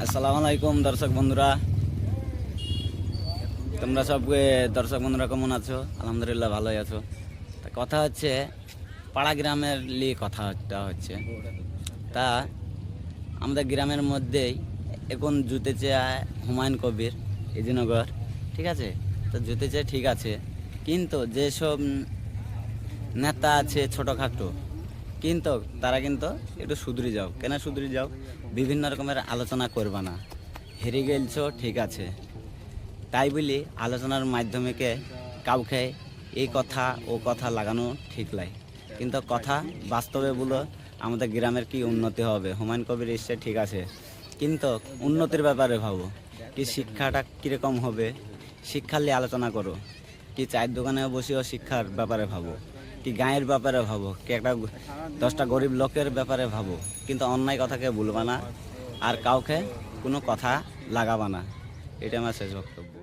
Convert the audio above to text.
আসসালামু আলাইকুম দর্শক বন্ধুরা, তোমরা সব দর্শক বন্ধুরা কেমন আছো? আলহামদুলিল্লাহ ভালোই আছো। তা কথা হচ্ছে পাড়া গ্রামের নিয়ে কথাটা হচ্ছে। তা আমাদের গ্রামের মধ্যেই এখন জুতেছে হুমায়ুন কবির ইজিনগর, ঠিক আছে? তো জুতেছে ঠিক আছে, কিন্তু যেসব নেতা আছে ছোটোখাটো, কিন্তু তারা কিন্তু একটু শুধরে যাও। কেন শুধরে যাও? বিভিন্ন রকমের আলোচনা করবা না। হেরে গেলছো ঠিক আছে, তাই বলি আলোচনার মাধ্যমে কাউকে এই কথা ও কথা লাগানো ঠিক লাই, কিন্তু কথা বাস্তবে বলো আমাদের গ্রামের কি উন্নতি হবে। হুমায়ুন কবির এসছে ঠিক আছে, কিন্তু উন্নতির ব্যাপারে ভাবো, কি শিক্ষাটা কীরকম হবে শিক্ষার নিয়ে আলোচনা করো। কি চায়ের দোকানে বসেও শিক্ষার ব্যাপারে ভাবো, কি গাঁয়ের ব্যাপারে ভাবো, কি একটা 10টা গরিব লোকের ব্যাপারে ভাবো, কিন্তু অন্যায় কথাকে ভুলবা না আর কাউকে কোনো কথা লাগাবা না। এটা আমার শেষ বক্তব্য।